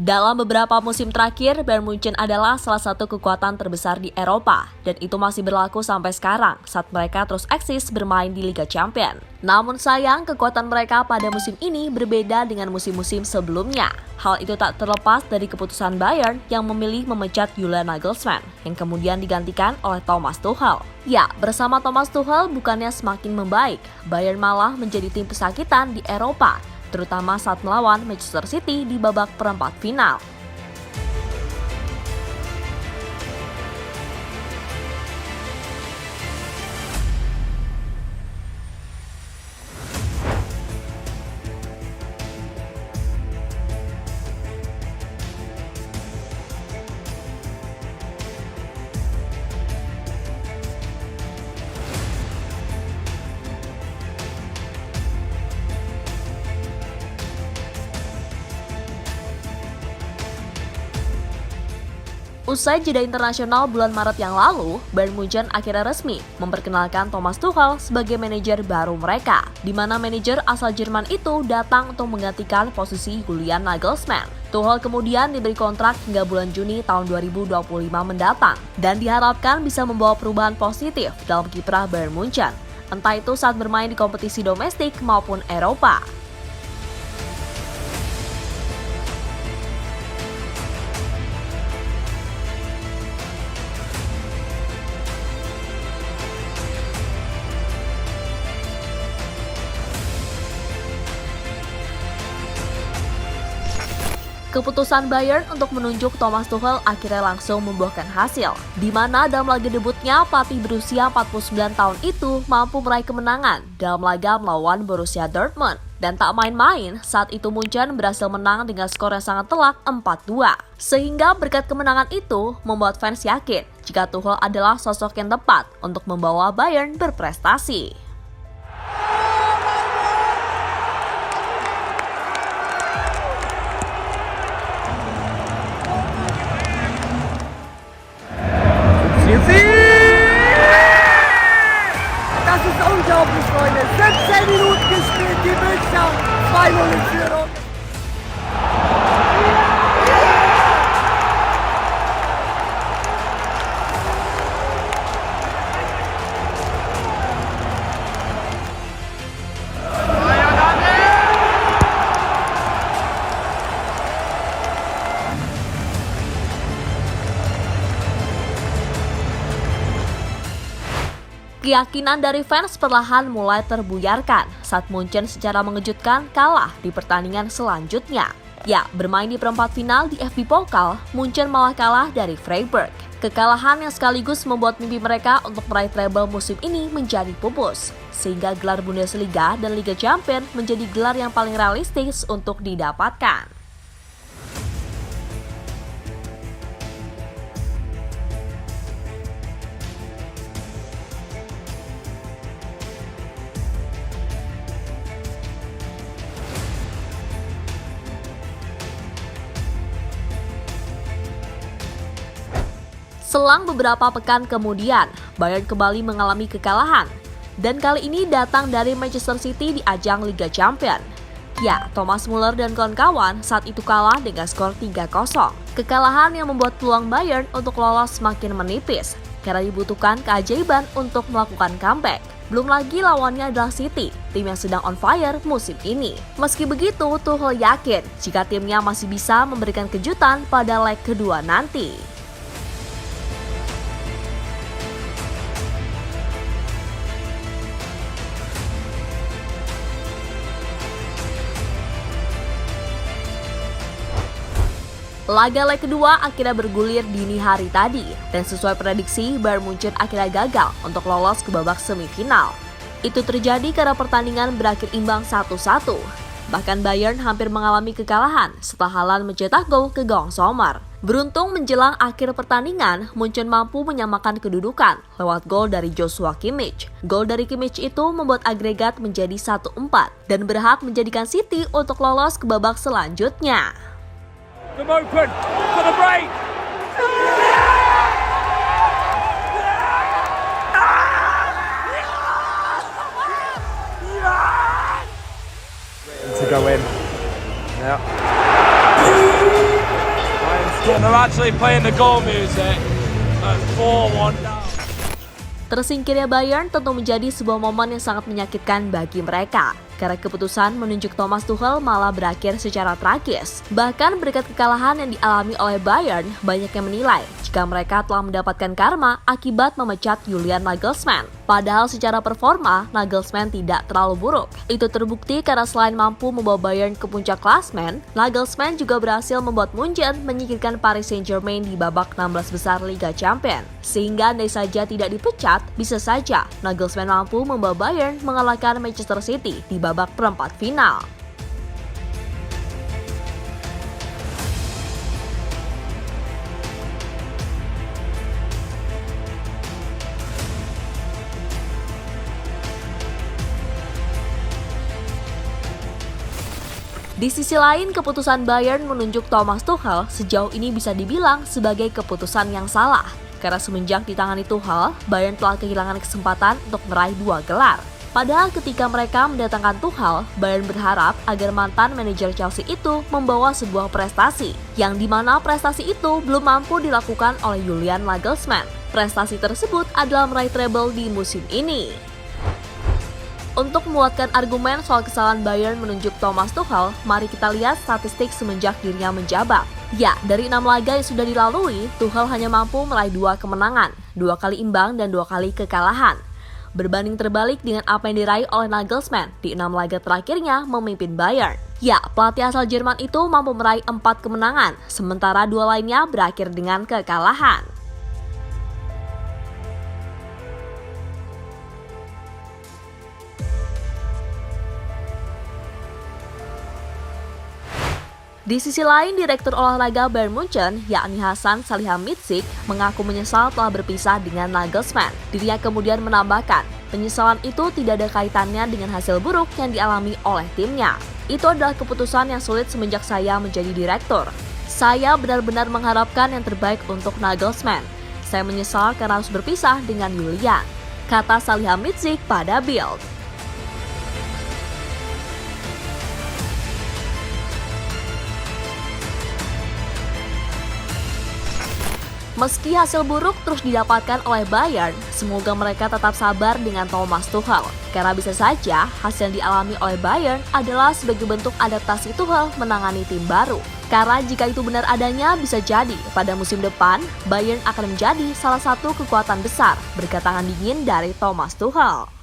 Dalam beberapa musim terakhir, Bayern Munchen adalah salah satu kekuatan terbesar di Eropa, dan itu masih berlaku sampai sekarang saat mereka terus eksis bermain di Liga Champions. Namun sayang, kekuatan mereka pada musim ini berbeda dengan musim-musim sebelumnya. Hal itu tak terlepas dari keputusan Bayern yang memilih memecat Julian Nagelsmann, yang kemudian digantikan oleh Thomas Tuchel. Ya, bersama Thomas Tuchel bukannya semakin membaik, Bayern malah menjadi tim pesakitan di Eropa, terutama saat melawan Manchester City di babak perempat final. Usai jeda internasional bulan Maret yang lalu, Bayern Munchen akhirnya resmi memperkenalkan Thomas Tuchel sebagai manajer baru mereka, di mana manajer asal Jerman itu datang untuk menggantikan posisi Julian Nagelsmann. Tuchel kemudian diberi kontrak hingga bulan Juni tahun 2025 mendatang, dan diharapkan bisa membawa perubahan positif dalam kiprah Bayern Munchen, entah itu saat bermain di kompetisi domestik maupun Eropa. Keputusan Bayern untuk menunjuk Thomas Tuchel akhirnya langsung membuahkan hasil, di mana dalam laga debutnya pelatih berusia 49 tahun itu mampu meraih kemenangan dalam laga melawan Borussia Dortmund. Dan tak main-main, saat itu Munchen berhasil menang dengan skor yang sangat telak 4-2. Sehingga berkat kemenangan itu membuat fans yakin jika Tuchel adalah sosok yang tepat untuk membawa Bayern berprestasi. Das ist unglaublich, Freunde. 17 Minuten gespielt, die Münchner 2-0 in Führung. Keyakinan dari fans perlahan mulai terbuyarkan saat Munchen secara mengejutkan kalah di pertandingan selanjutnya. Ya, bermain di perempat final di FB Pokal, Munchen malah kalah dari Freiburg. Kekalahan yang sekaligus membuat mimpi mereka untuk meraih treble musim ini menjadi pupus, sehingga gelar Bundesliga dan Liga Champions menjadi gelar yang paling realistis untuk didapatkan. Selang beberapa pekan kemudian, Bayern kembali mengalami kekalahan. Dan kali ini datang dari Manchester City di ajang Liga Champions. Ya, Thomas Müller dan kawan-kawan saat itu kalah dengan skor 3-0. Kekalahan yang membuat peluang Bayern untuk lolos semakin menipis, karena dibutuhkan keajaiban untuk melakukan comeback. Belum lagi lawannya adalah City, tim yang sedang on fire musim ini. Meski begitu, Tuchel yakin jika timnya masih bisa memberikan kejutan pada leg kedua nanti. Laga leg kedua akhirnya bergulir dini hari tadi, dan sesuai prediksi Bayern Munchen akhirnya gagal untuk lolos ke babak semifinal. Itu terjadi karena pertandingan berakhir imbang 1-1. Bahkan Bayern hampir mengalami kekalahan setelah Haaland mencetak gol ke gawang Sommer. Beruntung menjelang akhir pertandingan, Munchen mampu menyamakan kedudukan lewat gol dari Joshua Kimmich. Gol dari Kimmich itu membuat agregat menjadi 1-4 dan berhak menjadikan City untuk lolos ke babak selanjutnya. Them open for the break. To go in. Yeah. and they're actually playing the goal music at 4-1 now. Tersingkirnya Bayern tentu menjadi sebuah momen yang sangat menyakitkan bagi mereka. Karena keputusan menunjuk Thomas Tuchel malah berakhir secara tragis. Bahkan berkat kekalahan yang dialami oleh Bayern, banyak yang menilai jika mereka telah mendapatkan karma akibat memecat Julian Nagelsmann. Padahal secara performa, Nagelsmann tidak terlalu buruk. Itu terbukti karena selain mampu membawa Bayern ke puncak klasemen, Nagelsmann juga berhasil membuat Munchen menyingkirkan Paris Saint-Germain di babak 16 besar Liga Champions. Sehingga andai saja tidak dipecat, bisa saja Nagelsmann mampu membawa Bayern mengalahkan Manchester City di babak perempat final. Di sisi lain, keputusan Bayern menunjuk Thomas Tuchel sejauh ini bisa dibilang sebagai keputusan yang salah. Karena semenjak ditangani Tuchel, Bayern telah kehilangan kesempatan untuk meraih 2 gelar. Padahal ketika mereka mendatangkan Tuchel, Bayern berharap agar mantan manajer Chelsea itu membawa sebuah prestasi, yang dimana prestasi itu belum mampu dilakukan oleh Julian Nagelsmann. Prestasi tersebut adalah meraih treble di musim ini. Untuk menguatkan argumen soal kesalahan Bayern menunjuk Thomas Tuchel, mari kita lihat statistik semenjak dirinya menjabat. Ya, dari 6 laga yang sudah dilalui, Tuchel hanya mampu meraih 2 kemenangan, 2 kali imbang dan 2 kali kekalahan. Berbanding terbalik dengan apa yang diraih oleh Nagelsmann di 6 laga terakhirnya memimpin Bayern. Ya, pelatih asal Jerman itu mampu meraih 4 kemenangan, sementara 2 lainnya berakhir dengan kekalahan. Di sisi lain, Direktur Olahraga Bayern Munchen, yakni Hasan Salihamidzic, mengaku menyesal telah berpisah dengan Nagelsmann. Dirinya kemudian menambahkan, penyesalan itu tidak ada kaitannya dengan hasil buruk yang dialami oleh timnya. Itu adalah keputusan yang sulit semenjak saya menjadi direktur. Saya benar-benar mengharapkan yang terbaik untuk Nagelsmann. Saya menyesal karena harus berpisah dengan Julian, kata Salihamidzic pada Bild. Meski hasil buruk terus didapatkan oleh Bayern, semoga mereka tetap sabar dengan Thomas Tuchel. Karena bisa saja hasil yang dialami oleh Bayern adalah sebagai bentuk adaptasi Tuchel menangani tim baru. Karena jika itu benar adanya, bisa jadi pada musim depan Bayern akan menjadi salah satu kekuatan besar berkat tangan dingin dari Thomas Tuchel.